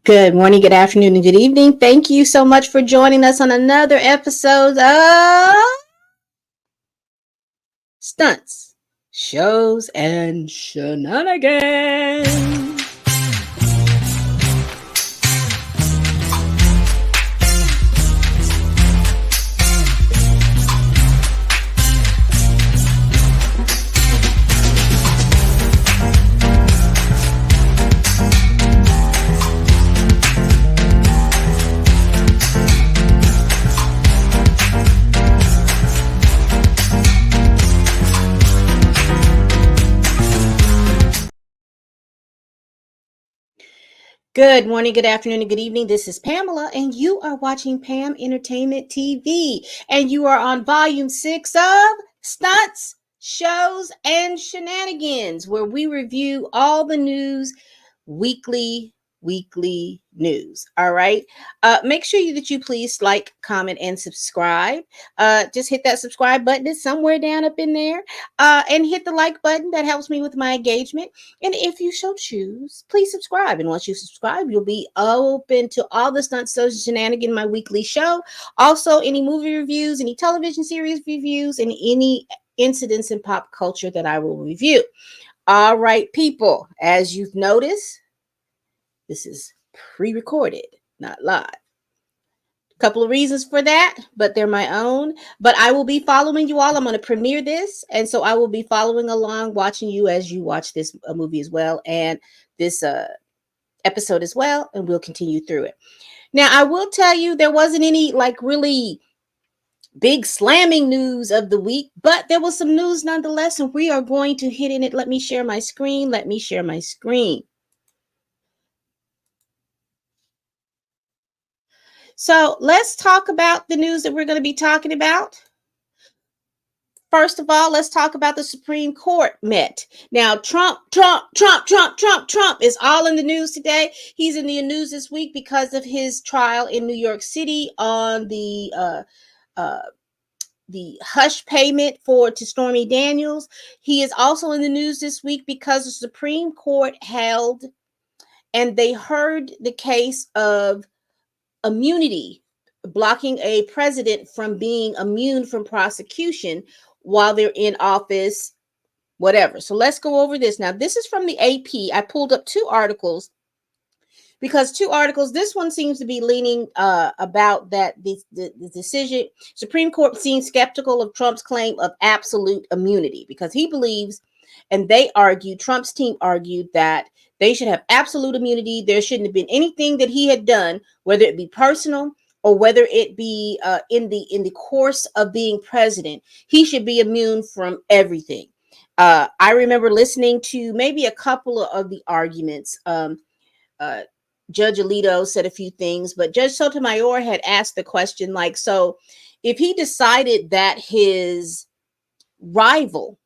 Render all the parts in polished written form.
Good morning, good afternoon, and good evening. Thank you so much for joining us on another episode of Stunts, Shows, and Shenanigans. Good morning, good afternoon, and good evening. This is Pamela, and you are watching Pam Entertainment TV. And you are on volume 6 of Stunts, Shows, and Shenanigans, where we review all the news weekly news. All right. Make sure that you please like, comment, and subscribe. Just hit that subscribe button. It's somewhere down up in there. And hit the like button. That helps me with my engagement. And if you so choose, please subscribe. And once you subscribe, you'll be open to all the Stunt Shows Shenanigans, my weekly show. Also, any movie reviews, any television series reviews, and any incidents in pop culture that I will review. All right, people, as you've noticed, this is pre-recorded, not live. Couple of reasons for that, but they're my own. But I will be following you all. I'm going to premiere this, and so I will be following along, watching you as you watch this movie as well, and this episode as well, and we'll continue through it. Now, I will tell you there wasn't any like really big slamming news of the week, but there was some news nonetheless, and we are going to hit in it. Let me share my screen. Let me share my screen. So let's talk about the news that we're going to be talking about. First of all, let's talk about the Supreme Court met. Now, Trump is all in the news today. He's in the news this week because of his trial in New York City on the hush payment to Stormy Daniels. He is also in the news this week because the Supreme Court held and they heard the case of immunity, blocking a president from being immune from prosecution while they're in office, whatever. So let's go over this. Now, this is from the AP. I pulled up two articles because this one seems to be leaning about that the decision. Supreme Court seems skeptical of Trump's claim of absolute immunity because he believes, and Trump's team argued that they should have absolute immunity. There shouldn't have been anything that he had done, whether it be personal or whether it be in the course of being president. He should be immune from everything. I remember listening to maybe a couple of the arguments. Judge Alito said a few things, but Judge Sotomayor had asked the question like, so if he decided that his rival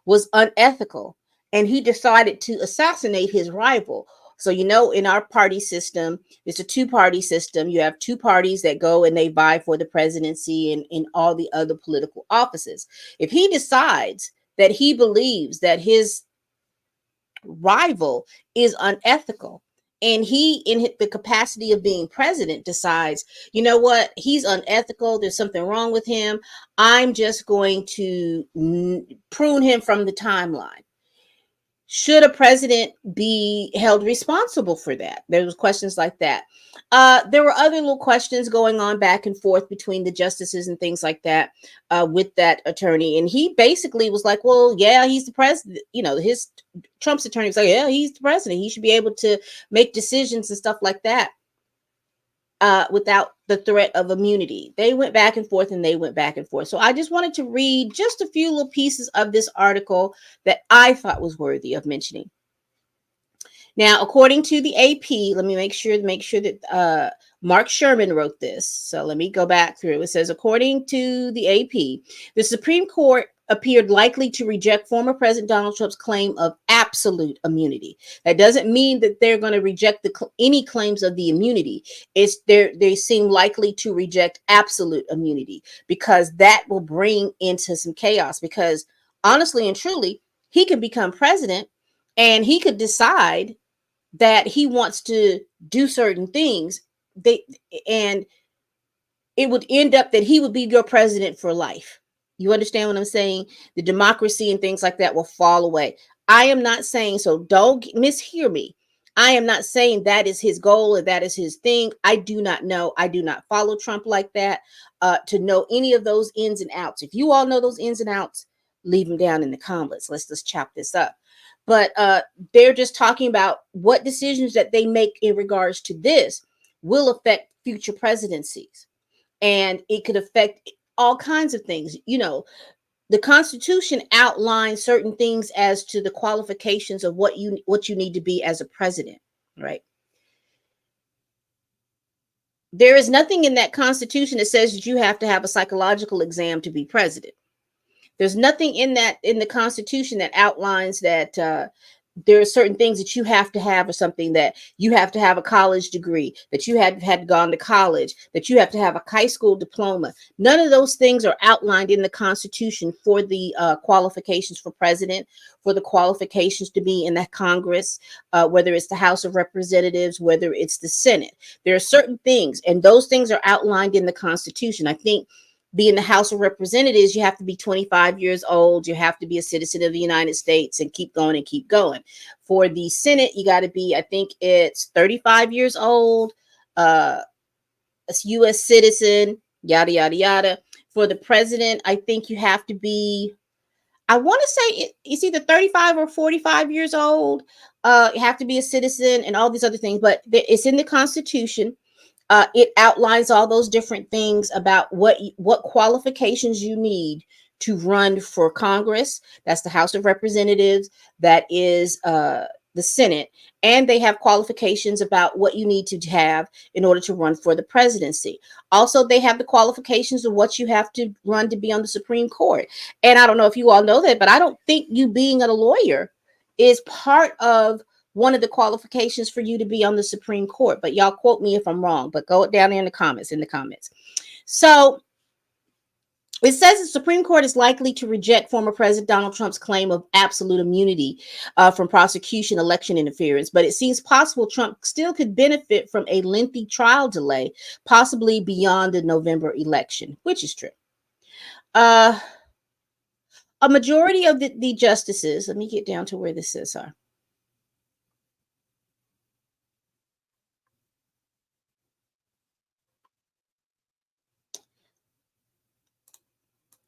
was unethical and he decided to assassinate his rival. So, in our party system, it's a two-party system. You have two parties that go and they vie for the presidency and in all the other political offices. If he decides that he believes that his rival is unethical, and he, in the capacity of being president, decides, you know what, he's unethical, there's something wrong with him, I'm just going to prune him from the timeline. Should a president be held responsible for that? There was questions like that. There were other little questions going on back and forth between the justices and things like that with that attorney. And he basically was like, well, yeah, he's the president. Trump's attorney was like, yeah, he's the president. He should be able to make decisions and stuff like that without the threat of immunity. They went back and forth and they went back and forth. So I just wanted to read just a few little pieces of this article that I thought was worthy of mentioning. Now, according to the AP, let me make sure that Mark Sherman wrote this. So let me go back through. It says, according to the AP, the Supreme Court appeared likely to reject former President Donald Trump's claim of absolute immunity. That doesn't mean that they're going to reject any claims of the immunity. They seem likely to reject absolute immunity because that will bring into some chaos. Because honestly and truly, he could become president and he could decide that he wants to do certain things, they and it would end up that he would be your president for life. You understand what I'm saying? The democracy and things like that will fall away. I am not saying, so don't mishear me. I am not saying that is his goal or that is his thing. I do not know. I do not follow Trump like that to know any of those ins and outs. If you all know those ins and outs, leave them down in the comments. Let's just chop this up. But they're just talking about what decisions that they make in regards to this will affect future presidencies, and it could affect all kinds of things. You know, the Constitution outlines certain things as to the qualifications of what you need to be as a president, right? There is nothing in that Constitution that says that you have to have a psychological exam to be president. There's nothing in the Constitution that outlines that there are certain things that you have to have, or something that you have to have a college degree, that you had gone to college, that you have to have a high school diploma. None of those things are outlined in the Constitution for the qualifications for president, for the qualifications to be in the Congress, whether it's the House of Representatives, whether it's the Senate. There are certain things, and those things are outlined in the Constitution. I think being the House of Representatives, you have to be 25 years old. You have to be a citizen of the United States, and keep going and keep going. For the Senate, you got to be, I think it's 35 years old, a U.S. citizen, yada, yada, yada. For the president, I think you have to be, I want to say it's either 35 or 45 years old. You have to be a citizen and all these other things, but it's in the Constitution. It outlines all those different things about what qualifications you need to run for Congress. That's the House of Representatives. That is the Senate. And they have qualifications about what you need to have in order to run for the presidency. Also, they have the qualifications of what you have to run to be on the Supreme Court. And I don't know if you all know that, but I don't think you being a lawyer is part of one of the qualifications for you to be on the Supreme Court. But y'all quote me if I'm wrong, but go down there in the comments. So it says the Supreme Court is likely to reject former President Donald Trump's claim of absolute immunity from prosecution election interference, but it seems possible Trump still could benefit from a lengthy trial delay, possibly beyond the November election, which is true. A majority of the justices, let me get down to where this is.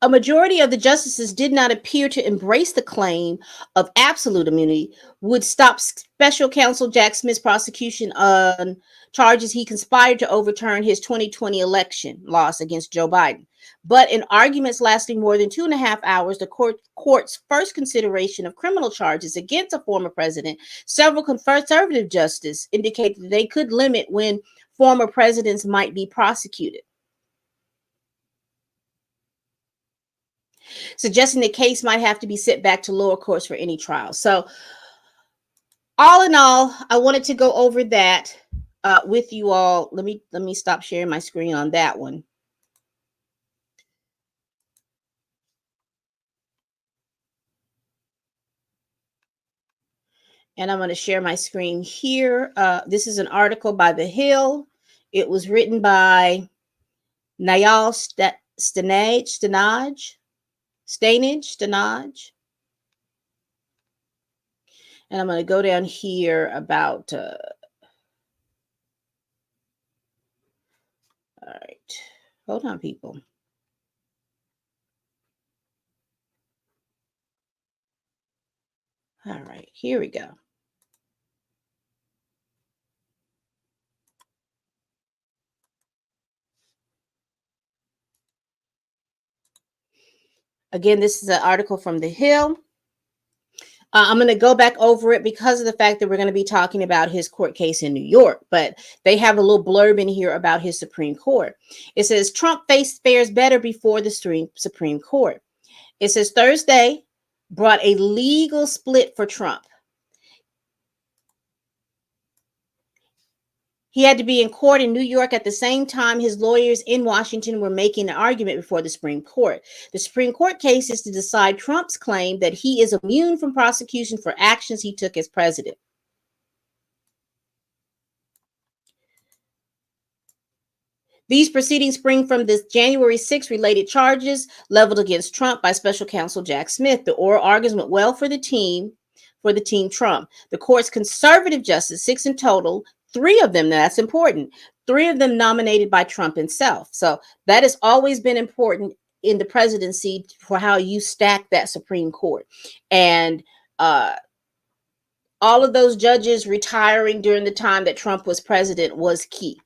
A majority of the justices did not appear to embrace the claim of absolute immunity would stop special counsel Jack Smith's prosecution on charges he conspired to overturn his 2020 election loss against Joe Biden. But in arguments lasting more than 2.5 hours, the court's first consideration of criminal charges against a former president, several conservative justices indicated that they could limit when former presidents might be prosecuted, suggesting the case might have to be sent back to lower courts for any trial. So, all in all, I wanted to go over that with you all. Let me stop sharing my screen on that one. And I'm going to share my screen here. This is an article by The Hill. It was written by Niall Stanage. And I'm going to go down here about, all right, hold on, people. All right, here we go. Again, this is an article from The Hill. I'm going to go back over it because of the fact that we're going to be talking about his court case in New York, but they have a little blurb in here about his Supreme Court. It says Trump fares better before the Supreme Court. It says Thursday brought a legal split for Trump. He had to be in court in New York at the same time his lawyers in Washington were making an argument before the Supreme Court. The Supreme Court case is to decide Trump's claim that he is immune from prosecution for actions he took as president. These proceedings spring from the January 6 related charges leveled against Trump by special counsel Jack Smith. The oral arguments went well for the team Trump. The court's conservative justice, six in total, three of them, now that's important, three of them nominated by Trump himself. So that has always been important in the presidency for how you stack that Supreme Court. And all of those judges retiring during the time that Trump was president was key.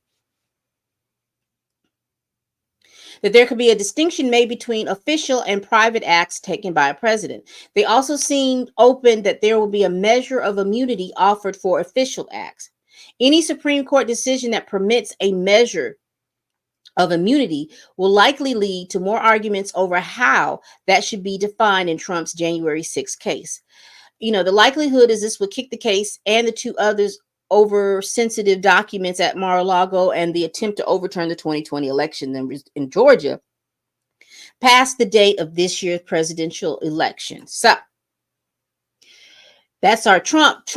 That there could be a distinction made between official and private acts taken by a president. They also seemed open that there will be a measure of immunity offered for official acts. Any Supreme Court decision that permits a measure of immunity will likely lead to more arguments over how that should be defined in Trump's January 6th case. The likelihood is this would kick the case and the two others over sensitive documents at Mar-a-Lago and the attempt to overturn the 2020 election in Georgia past the date of this year's presidential election. So that's our Trump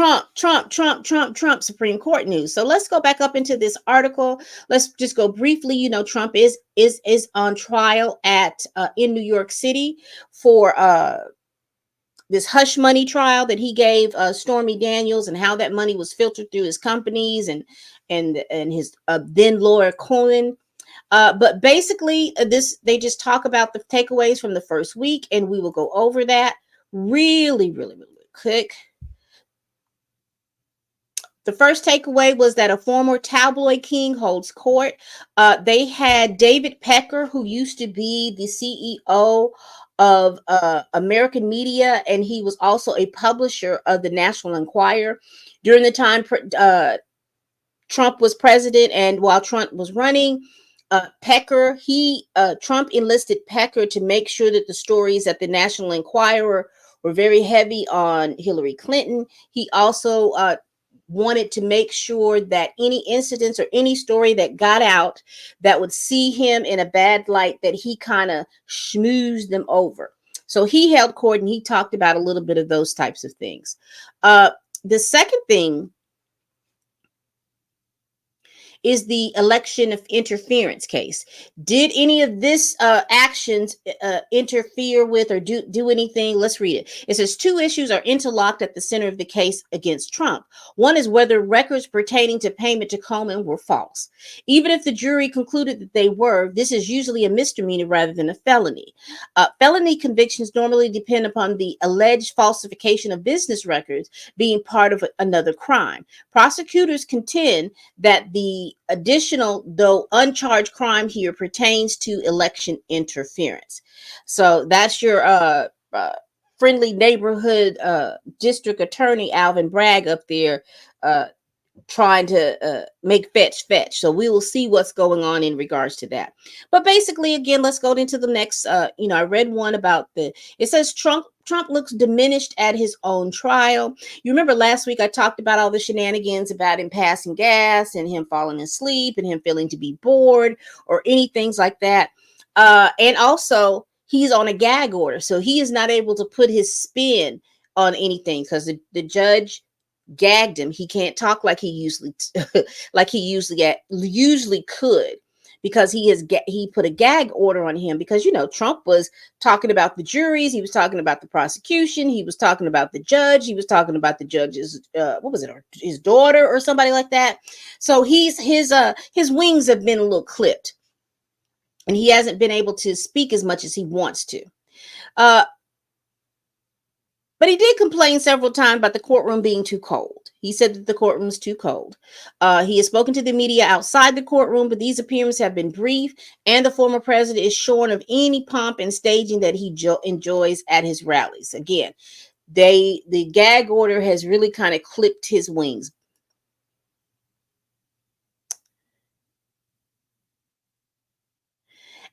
Supreme Court news. So let's go back up into this article. Let's just go briefly. Trump is on trial at in New York City for this hush money trial that he gave Stormy Daniels, and how that money was filtered through his companies and his then lawyer Cohen. But basically, they just talk about the takeaways from the first week, and we will go over that really quick. The first takeaway was that a former tabloid king holds court. They had David Pecker, who used to be the CEO of American Media, and he was also a publisher of the National Enquirer during the time Trump was president, and while Trump was running. Trump enlisted Pecker to make sure that the stories at the National Enquirer were very heavy on Hillary Clinton. He also wanted to make sure that any incidents or any story that got out that would see him in a bad light, that he kind of schmoozed them over. So he held court, and he talked about a little bit of those types of things. The second thing is the election of interference case. Did any of this actions interfere with or do anything? Let's read it. It says two issues are interlocked at the center of the case against Trump. One is whether records pertaining to payment to Coleman were false. Even if the jury concluded that they were, this is usually a misdemeanor rather than a felony. Felony convictions normally depend upon the alleged falsification of business records being part of another crime. Prosecutors contend that the additional, though uncharged, crime here pertains to election interference. So that's your friendly neighborhood district attorney Alvin Bragg up there trying to make fetch. So we will see what's going on in regards to that. But basically, again, let's go into the next. I read one about it says Trump looks diminished at his own trial. You remember last week I talked about all the shenanigans about him passing gas and him falling asleep and him feeling to be bored or anything like that. And also he's on a gag order, so he is not able to put his spin on anything because the judge gagged him. He can't talk like he usually could, because he put a gag order on him because Trump was talking about the juries, he was talking about the prosecution, he was talking about the judge, he was talking about the judge's his daughter or somebody like that. So his wings have been a little clipped, and he hasn't been able to speak as much as he wants to. But he did complain several times about the courtroom being too cold. He said that the courtroom is too cold. He has spoken to the media outside the courtroom, but these appearances have been brief, and the former president is shorn of any pomp and staging that he enjoys at his rallies. Again, the gag order has really kind of clipped his wings.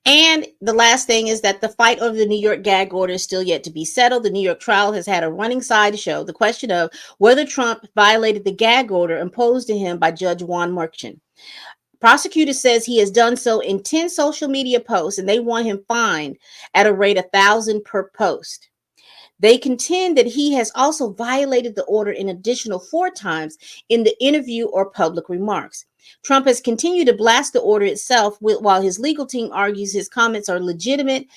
And the last thing is that the fight over the New York gag order is still yet to be settled. The New York trial has had a running sideshow, the question of whether Trump violated the gag order imposed to him by Judge Juan Merchan. Prosecutor says he has done so in 10 social media posts, and they want him fined at a rate of $1,000 per post. They contend that he has also violated the order an additional 4 times in the interview or public remarks. Trump has continued to blast the order itself, while his legal team argues his comments are legitimate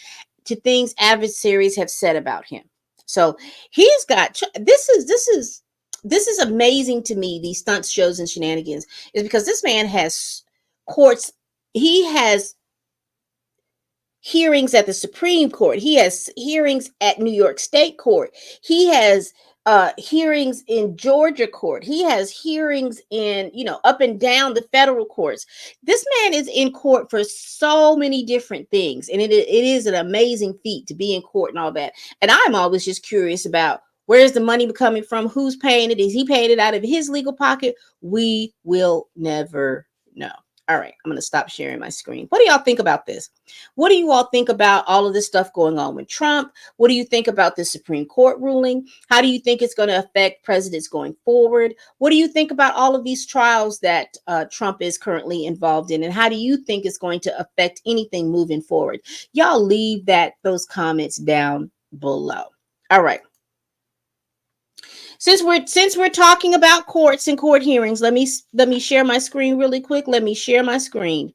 to things adversaries have said about him. So he's got this is amazing to me. These stunts, shows, and shenanigans is because this man has courts. He has hearings at the Supreme Court. He has hearings at New York State Court. He has hearings in Georgia court. He has hearings in, up and down the federal courts. This man is in court for so many different things. And it is an amazing feat to be in court and all that. And I'm always just curious about, where's the money coming from? Who's paying it? Is he paying it out of his legal pocket? We will never know. All right, I'm going to stop sharing my screen. What do y'all think about this? What do you all think about all of this stuff going on with Trump? What do you think about the Supreme Court ruling? How do you think it's going to affect presidents going forward? What do you think about all of these trials that Trump is currently involved in? And how do you think it's going to affect anything moving forward? Y'all leave those comments down below. All right. Since we're talking about courts and court hearings, let me share my screen really quick. Let me share my screen.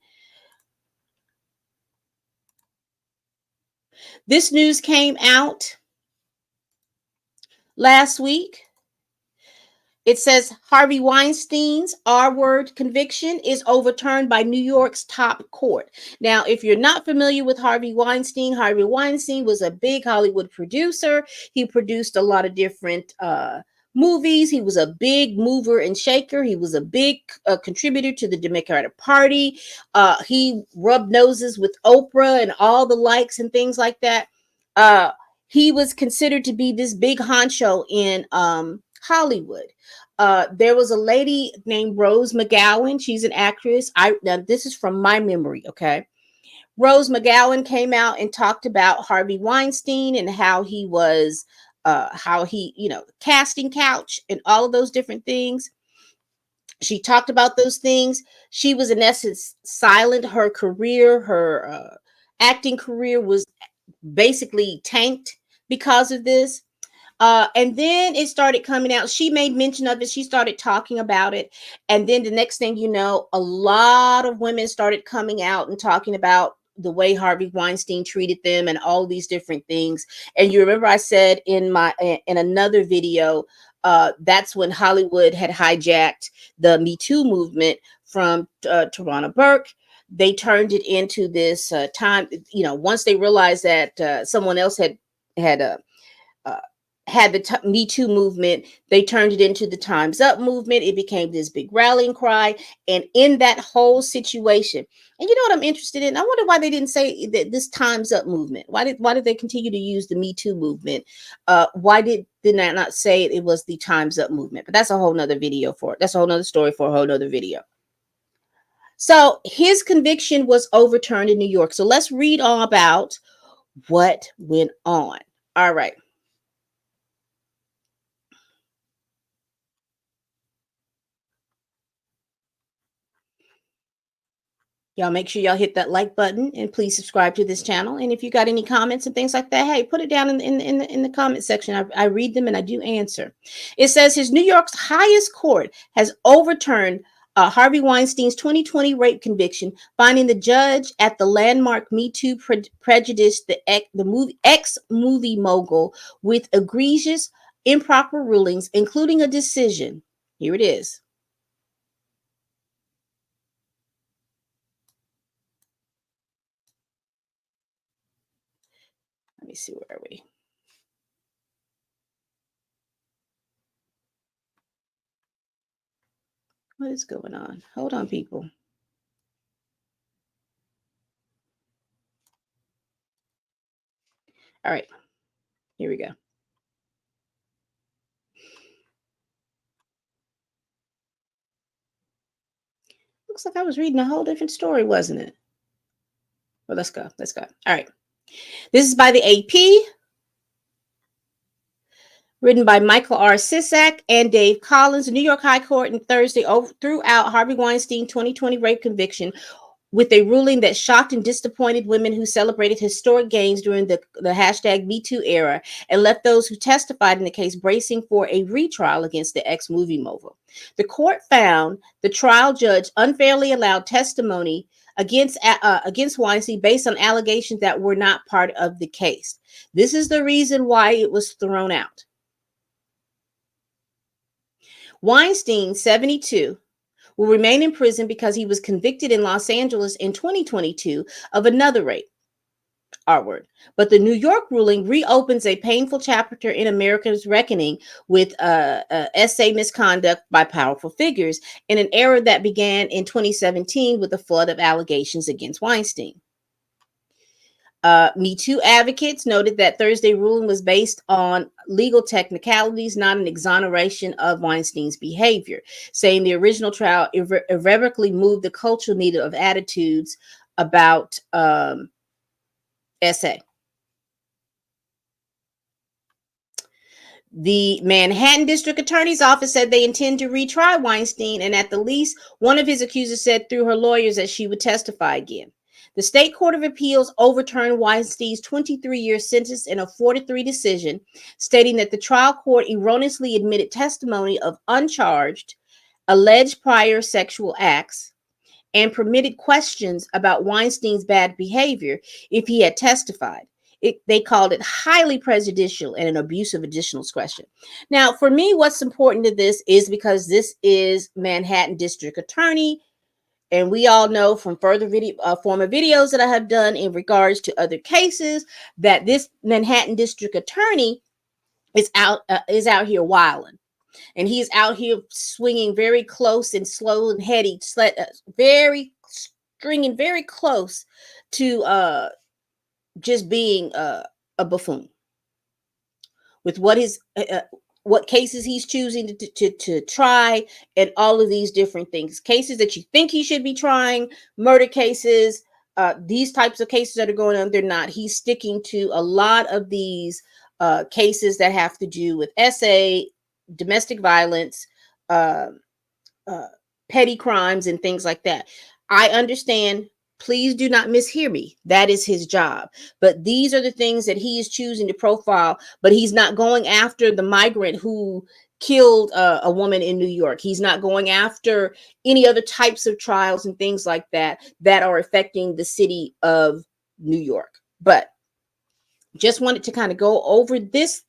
This news came out last week. It says Harvey Weinstein's R-word conviction is overturned by New York's top court. Now, if you're not familiar with Harvey Weinstein was a big Hollywood producer. He produced a lot of different movies. He was a big mover and shaker. He was a big contributor to the Democratic Party. He rubbed noses with Oprah and all the likes and things like that. He was considered to be this big honcho in Hollywood. There was a lady named Rose McGowan. She's an actress. Now this is from my memory, okay? Rose McGowan came out and talked about Harvey Weinstein and how he was, casting couch and all of those different things. She talked about those things. She was in essence silent. Her career, her acting career was basically tanked because of this. And then it started coming out. She made mention of it. She started talking about it. And then the next thing you know, a lot of women started coming out and talking about the way Harvey Weinstein treated them and all these different things. And you remember I said in another video, that's when Hollywood had hijacked the Me Too movement from Tarana Burke. They turned it into this time, once they realized that someone else had the Me Too movement, they turned it into the Time's Up movement. It became this big rallying cry. And in that whole situation, and you know what I'm interested in? I wonder why they didn't say that this Time's Up movement. Why did they continue to use the Me Too movement? Why did I not say it was the Time's Up movement? But that's a whole nother video for it. That's a whole nother story for a whole nother video. So his conviction was overturned in New York. So let's read all about what went on. All right. Y'all make sure y'all hit that like button and please subscribe to this channel. And if you got any comments and things like that, hey, put it down in the comment section. I read them and I do answer. It says his New York's highest court has overturned Harvey Weinstein's 2020 rape conviction, finding the judge at the landmark Me Too prejudiced the ex-movie mogul with egregious improper rulings, including a decision. Here it is. Let me see, where are we? What is going on? Hold on, people. All right, here we go. Looks like I was reading a whole different story, wasn't it? Well, let's go. Let's go. All right. This is by the AP, written by Michael R. Sisak and Dave Collins. The New York High Court on Thursday threw out Harvey Weinstein 2020 rape conviction with a ruling that shocked and disappointed women who celebrated historic gains during the hashtag #MeToo era and left those who testified in the case bracing for a retrial against the ex-movie mogul. The court found the trial judge unfairly allowed testimony against Weinstein based on allegations that were not part of the case. This is the reason why it was thrown out. Weinstein, 72, will remain in prison because he was convicted in Los Angeles in 2022 of another rape. R-word. But the New York ruling reopens a painful chapter in America's reckoning with essay misconduct by powerful figures in an era that began in 2017 with a flood of allegations against Weinstein. Me Too advocates noted that Thursday ruling was based on legal technicalities, not an exoneration of Weinstein's behavior, saying the original trial irrevocably moved the cultural needle of attitudes about SA. The Manhattan District Attorney's Office said they intend to retry Weinstein, and at the least, one of his accusers said through her lawyers that she would testify again. The State Court of Appeals overturned Weinstein's 23-year sentence in a 4-3 decision, stating that the trial court erroneously admitted testimony of uncharged, alleged prior sexual acts and permitted questions about Weinstein's bad behavior if he had testified. They called it highly prejudicial and an abuse of additional discretion. Now, for me, what's important to this is because this is Manhattan District Attorney, and we all know from former videos that I have done in regards to other cases that this Manhattan District Attorney is out here wilding. And he's out here swinging very close and slow and heady, stringing very close to just being a buffoon with what cases he's choosing to try, and all of these different things. Cases that you think he should be trying, murder cases, these types of cases that are going on, they're not. He's sticking to a lot of these cases that have to do with SA, domestic violence, uh, petty crimes, and things like that. I understand. Please do not mishear me. That is his job. But these are the things that he is choosing to profile. But he's not going after the migrant who killed a woman in New York. He's not going after any other types of trials and things like that that are affecting the city of New York. But just wanted to kind of go over this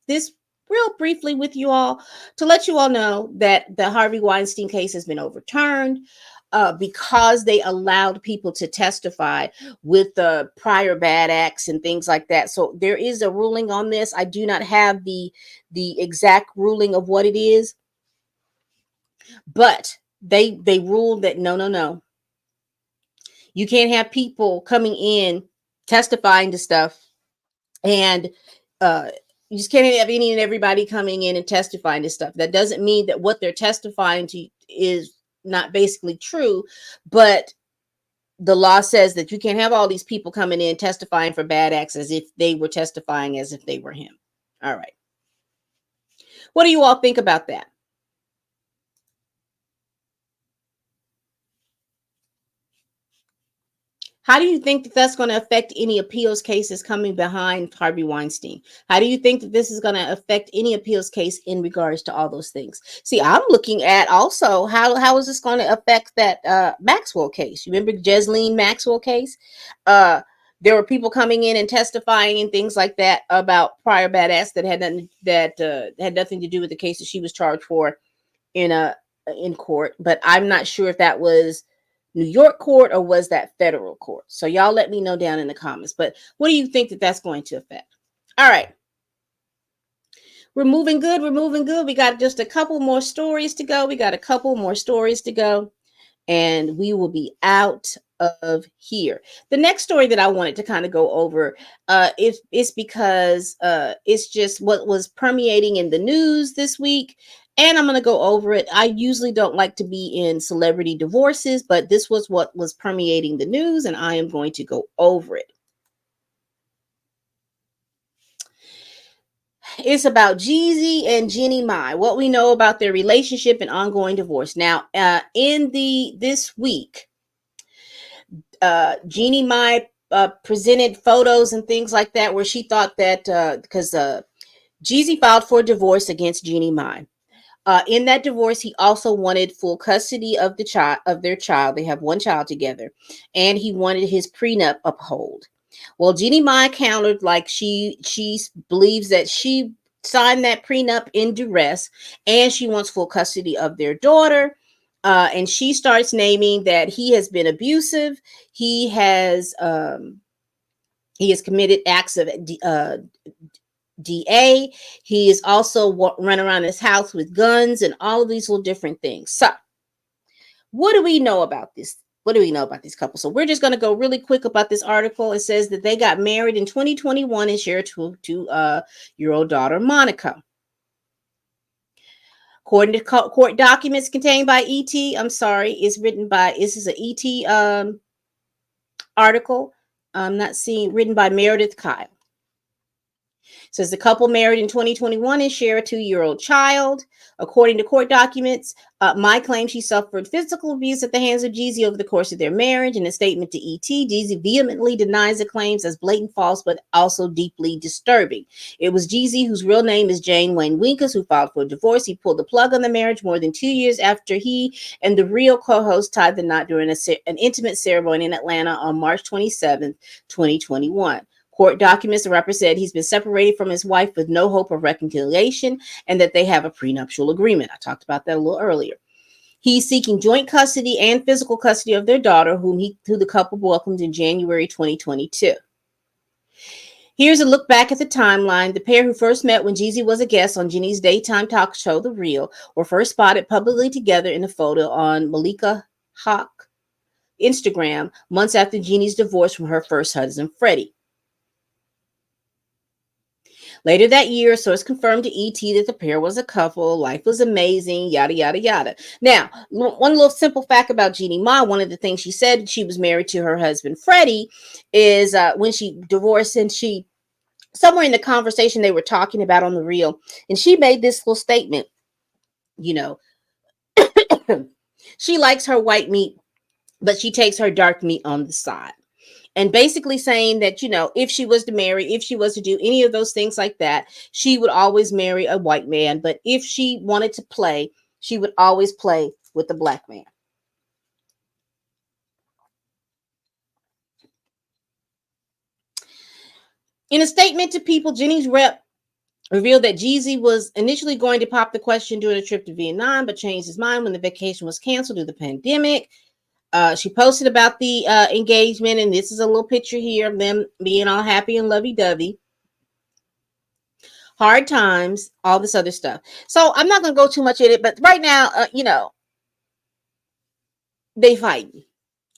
real briefly with you all to let you all know that the Harvey Weinstein case has been overturned because they allowed people to testify with the prior bad acts and things like that. So there is a ruling on this. I do not have the exact ruling of what it is, but they ruled that no, you can't have people coming in testifying to stuff, and you just can't have any and everybody coming in and testifying to stuff. That doesn't mean that what they're testifying to is not basically true, but the law says that you can't have all these people coming in testifying for bad acts as if they were testifying as if they were him. All right. What do you all think about that? How do you think that that's going to affect any appeals cases coming behind Harvey Weinstein? How do you think that this is going to affect any appeals case in regards to all those things? See, I'm looking at also how is this going to affect that Maxwell case? You remember Ghislaine Maxwell case? There were people coming in and testifying and things like that about prior bad acts that had nothing to do with the case that she was charged for in court. But I'm not sure if that was New York court or was that federal court? So y'all let me know down in the comments. But what do you think that that's going to affect? All right. We're moving good. We're moving good. We got just a couple more stories to go. And we will be out of here. The next story that I wanted to kind of go over is because it's just what was permeating in the news this week. And I'm going to go over it. I usually don't like to be in celebrity divorces, but this was what was permeating the news, and I am going to go over it. It's about Jeezy and Jeannie, what we know about their relationship and ongoing divorce. Now, this week, Jeannie Mai presented photos and things like that where she thought that because Jeezy filed for divorce against Jeannie Mai. In that divorce, he also wanted full custody of the child of their child. They have one child together, and he wanted his prenup upheld. Well, Jeannie Mai countered like she believes that she signed that prenup in duress, and she wants full custody of their daughter. And she starts naming that he has been abusive. He has um, he has committed acts of DA. He is also run around his house with guns and all of these little different things. So, what do we know about this? What do we know about these couples? So, we're just going to go really quick about this article. It says that they got married in 2021 and shared two-year old daughter, Monica. According to court documents contained by ET, I'm sorry, it's written by, this is an ET article. I'm not seeing, written by Meredith Kyle. Says the couple married in 2021 and share a 2-year-old child. According to court documents, Mai claims she suffered physical abuse at the hands of Jeezy over the course of their marriage. In a statement to ET, Jeezy vehemently denies the claims as blatant false, but also deeply disturbing. It was Jeezy, whose real name is Jane Wayne Winkus, who filed for divorce. He pulled the plug on the marriage more than 2 years after he and the real co-host tied the knot during an intimate ceremony in Atlanta on March 27th, 2021. Court documents, the rapper said he's been separated from his wife with no hope of reconciliation and that they have a prenuptial agreement. I talked about that a little earlier. He's seeking joint custody and physical custody of their daughter, who the couple welcomed in January 2022. Here's a look back at the timeline. The pair, who first met when Jeezy was a guest on Jeannie's daytime talk show, The Real, were first spotted publicly together in a photo on Malika Hawk Instagram months after Jeannie's divorce from her first husband, Freddie. Later that year, a source confirmed to ET that the pair was a couple. Life was amazing, yada, yada, yada. Now, one little simple fact about Jeannie Mai, one of the things she said, she was married to her husband, Freddie, is when she divorced, and somewhere in the conversation they were talking about on The Real, and she made this little statement, you know, she likes her white meat, but she takes her dark meat on the side. And basically saying that, if she was to marry, if she was to do any of those things like that, she would always marry a white man. But if she wanted to play, she would always play with the black man. In a statement to People, Jennings' rep revealed that Jeezy was initially going to pop the question during a trip to Vietnam, but changed his mind when the vacation was canceled due to the pandemic. She posted about the engagement, and this is a little picture here of them being all happy and lovey-dovey. Hard times, all this other stuff. So I'm not going to go too much in it, but right now, they fighting.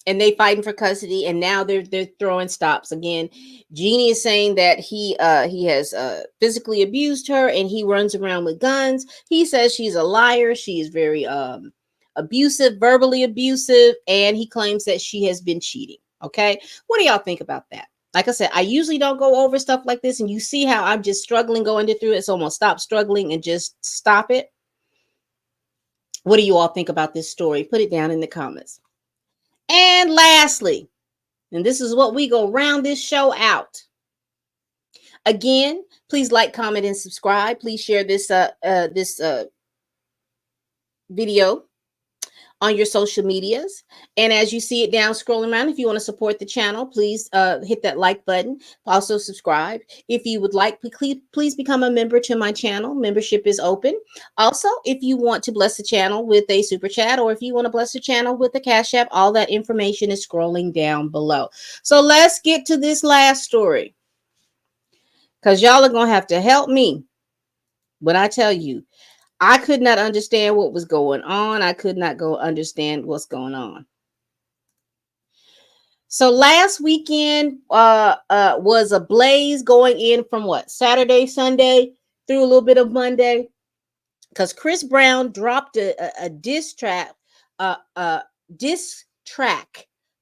And they fighting for custody, and now they're throwing stops again. Jeannie is saying that he has physically abused her, and he runs around with guns. He says she's a liar. She is very abusive, verbally abusive, and he claims that she has been cheating. Okay, what do y'all think about that? Like I said, I usually don't go over stuff like this, and you see how I'm just struggling going through it. So I'm gonna stop struggling and just stop it. What do you all think about this story? Put it down in the comments. And lastly, and this is what we go round this show out. Again, please like, comment, and subscribe. Please share this video on your social medias. And as you see it down scrolling around, if you want to support the channel, please hit that like button. Also subscribe. If you would like, please become a member to my channel. Membership is open. Also, if you want to bless the channel with a super chat, or if you want to bless the channel with a Cash App, all that information is scrolling down below. So let's get to this last story, because y'all are going to have to help me when I tell you I could not understand what was going on. I could not understand what's going on. So last weekend was a blaze going in from Saturday, Sunday through a little bit of Monday, because Chris Brown dropped a diss track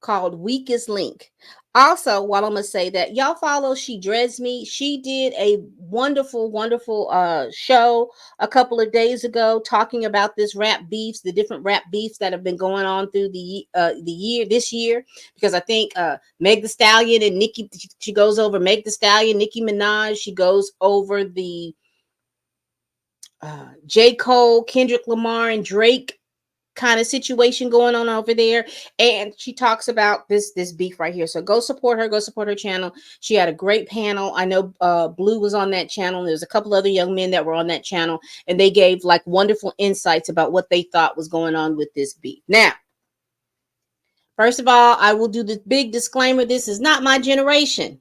called Weakest Link. Also, while I'm gonna say that, y'all follow She Dreads Me. She did a wonderful, wonderful show a couple of days ago talking about this rap beefs, the different rap beefs that have been going on through the year, this year. Because I think Meg the Stallion and Nicki, she goes over Meg the Stallion, Nicki Minaj, she goes over the J. Cole, Kendrick Lamar, and Drake kind of situation going on over there, and she talks about this beef right here. So go support her, go support her channel. She had a great panel. I know Blue was on that channel, and there's a couple other young men that were on that channel, and they gave like wonderful insights about what they thought was going on with this beef. Now, first of all, I will do the big disclaimer: this is not my generation.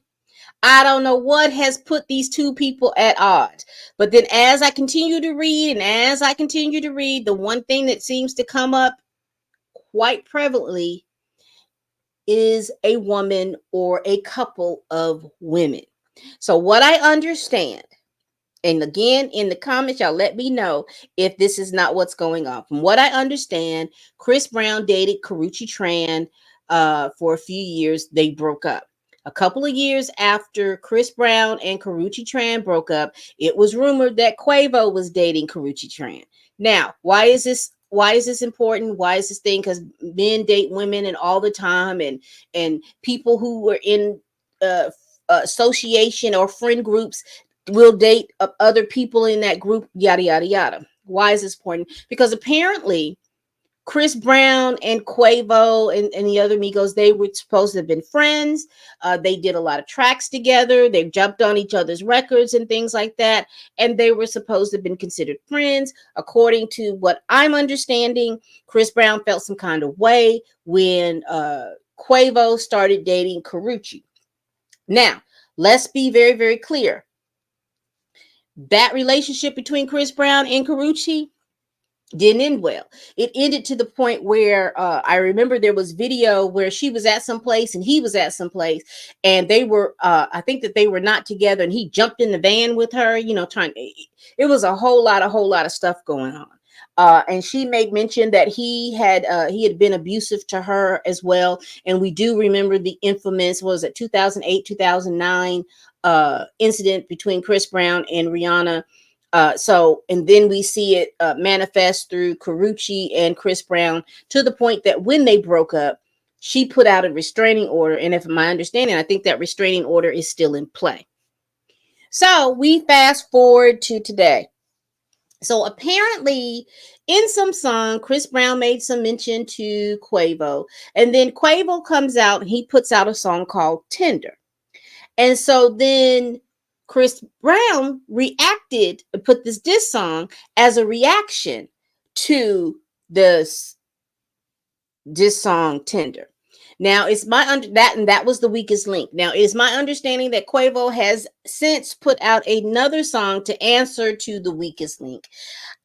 I don't know what has put these two people at odds. But then as I continue to read and as I continue to read, the one thing that seems to come up quite prevalently is a woman or a couple of women. So what I understand, and again, in the comments, y'all let me know if this is not what's going on. From what I understand, Chris Brown dated Karrueche Tran for a few years. They broke up. A couple of years after Chris Brown and Karrueche Tran broke up, it was rumored that Quavo was dating Karrueche Tran. Now, why is this? Why is this important? Why is this thing? Because men date women and all the time, and people who were in uh, association or friend groups will date other people in that group, yada, yada, yada. Why is this important? Because apparently Chris Brown and Quavo and the other Migos, they were supposed to have been friends. They did a lot of tracks together. They jumped on each other's records and things like that. And they were supposed to have been considered friends. According to what I'm understanding, Chris Brown felt some kind of way when Quavo started dating Karrueche. Now, let's be very, very clear. That relationship between Chris Brown and Karrueche didn't end well. It ended to the point where I remember there was video where she was at some place and he was at some place, and they were I think that they were not together, and he jumped in the van with her, you know, trying. It was a whole lot of stuff going on. And she made mention that he had been abusive to her as well. And we do remember the infamous, was it 2008, 2009 incident between Chris Brown and Rihanna. And then we see it manifest through Karrueche and Chris Brown, to the point that when they broke up, she put out a restraining order. And if my understanding, I think that restraining order is still in play. So we fast forward to today. So apparently, in some song, Chris Brown made some mention to Quavo. And then Quavo comes out and he puts out a song called Tender. And so then Chris Brown reacted, put this diss song as a reaction to this diss song Tender. Now it's my that was the weakest link. Now it is my understanding that Quavo has since put out another song to answer to the weakest link.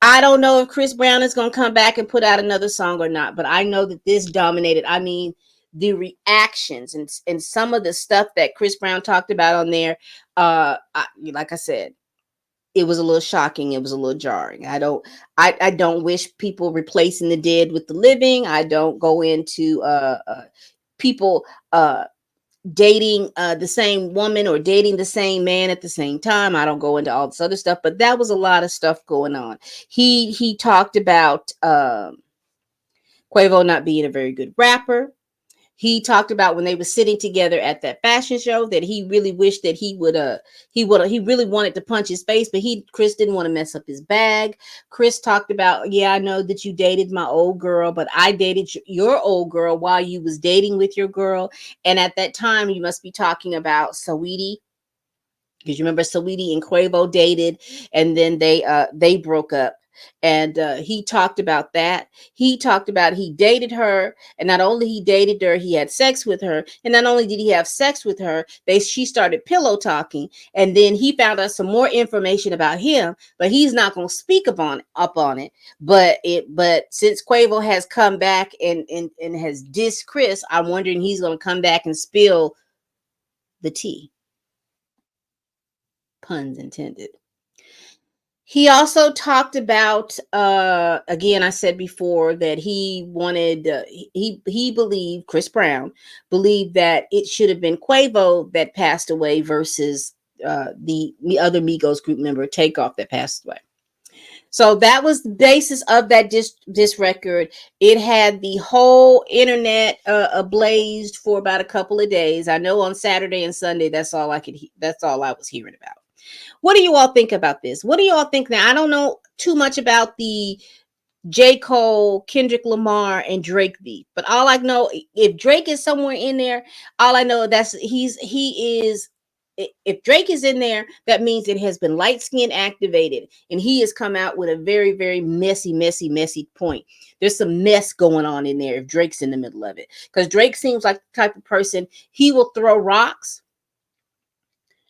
I don't know if Chris Brown is going to come back and put out another song or not, but I know that this dominated. I mean, the reactions and some of the stuff that Chris Brown talked about on there, like I said, it was a little shocking. It was a little jarring. I don't wish people replacing the dead with the living. I don't go into people dating the same woman or dating the same man at the same time. I don't go into all this other stuff, but that was a lot of stuff going on. He talked about Quavo not being a very good rapper. He talked about when they were sitting together at that fashion show that he really wished that he really wanted to punch his face, but Chris didn't want to mess up his bag. Chris talked about, yeah, I know that you dated my old girl, but I dated your old girl while you was dating with your girl. And at that time, you must be talking about Saweetie, because you remember Saweetie and Quavo dated, and then they broke up. And he talked about that. He talked about he dated her, and not only he dated her, he had sex with her. And not only did he have sex with her, she started pillow talking. And then he found out some more information about him, but he's not going to speak up on it. But since Quavo has come back and has dissed Chris, I'm wondering he's going to come back and spill the tea. Puns intended. He also talked about again, I said before that he wanted he believed, Chris Brown believed, that it should have been Quavo that passed away versus the other Migos group member Takeoff that passed away. So that was the basis of that disc record. It had the whole internet ablazed for about a couple of days. I know on Saturday and Sunday that's all I was hearing about. What do you all think about this? What do you all think now? I don't know too much about the J. Cole, Kendrick Lamar, and Drake beef, but all I know, if Drake is somewhere in there, all I know that's he is. If Drake is in there, that means it has been light skin activated, and he has come out with a very, very messy point. There's some mess going on in there if Drake's in the middle of it, because Drake seems like the type of person, he will throw rocks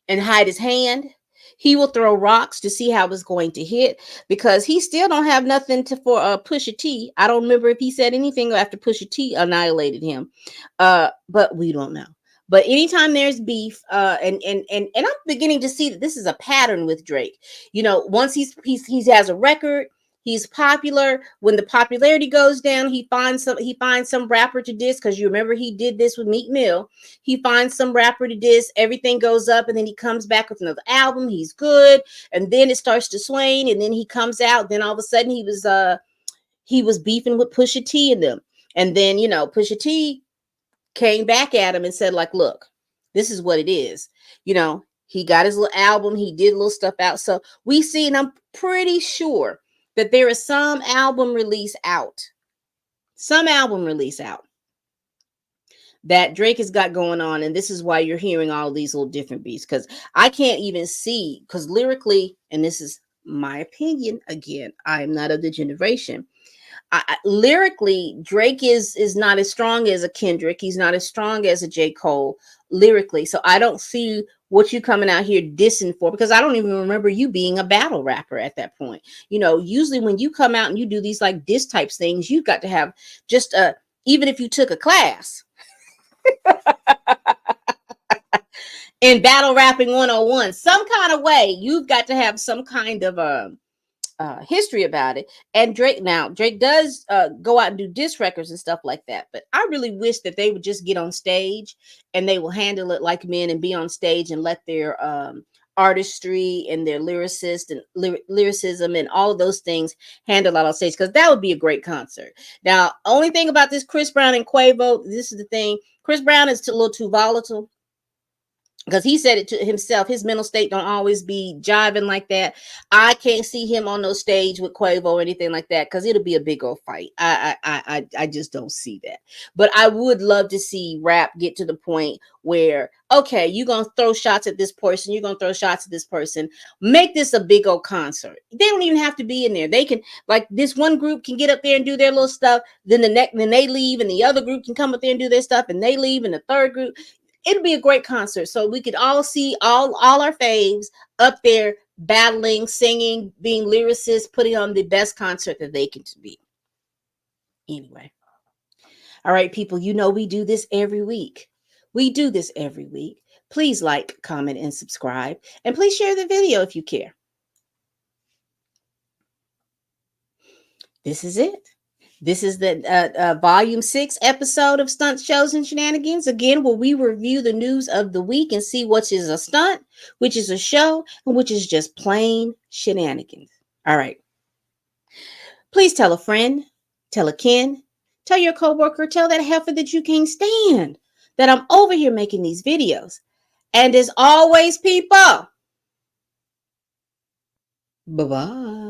and hide his hand. He will throw rocks to see how it's going to hit, because he still don't have nothing to for Pusha T. I don't remember if he said anything after Pusha T annihilated him, but we don't know. But anytime there's beef, and I'm beginning to see that this is a pattern with Drake. You know, once he has a record, he's popular. When the popularity goes down, he finds some rapper to diss, because you remember he did this with Meek Mill. He finds some rapper to diss, everything goes up, and then he comes back with another album. He's good, and then it starts to swane, and then he comes out. Then all of a sudden he was beefing with Pusha T and them, and then Pusha T came back at him and said, like, look, this is what it is. He got his little album, he did little stuff out. So we see, and I'm pretty sure that there is some album release out. Some album release out that Drake has got going on, and this is why you're hearing all of these little different beats. Because I can't even see, because lyrically, and this is my opinion, again, I am not of the generation. Lyrically, Drake is not as strong as a Kendrick. He's not as strong as a J. Cole lyrically. So I don't see what you coming out here dissing for, because I don't even remember you being a battle rapper at that point. Usually when you come out and you do these like diss types things, you've got to have just even if you took a class in battle rapping 101, some kind of way, you've got to have some kind of history about it. And Drake does go out and do diss records and stuff like that, but I really wish that they would just get on stage and they will handle it like men and be on stage and let their artistry and their lyricism and all of those things handle out on stage, because that would be a great concert. Now, only thing about this Chris Brown and Quavo, this is the thing: Chris Brown is a little too volatile, because he said it to himself. His mental state don't always be jiving like that. I can't see him on no stage with Quavo or anything like that, because it'll be a big old fight. I just don't see that. But I would love to see rap get to the point where, okay, you're gonna throw shots at this person, you're gonna throw shots at this person. Make this a big old concert. They don't even have to be in there. They can, like, this one group can get up there and do their little stuff. Then then they leave, and the other group can come up there and do their stuff, and they leave, and the third group. It'll be a great concert, so we could all see all our faves up there battling, singing, being lyricists, putting on the best concert that they can be. Anyway, all right, people, we do this every week. Please like, comment, and subscribe, and please share the video if you care. This is it. This is the volume 6 episode of Stunts, Shows, and Shenanigans. Again, where we review the news of the week and see which is a stunt, which is a show, and which is just plain shenanigans. All right. Please tell a friend, tell a kin, tell your coworker, tell that heifer that you can't stand that I'm over here making these videos. And as always, people, bye-bye.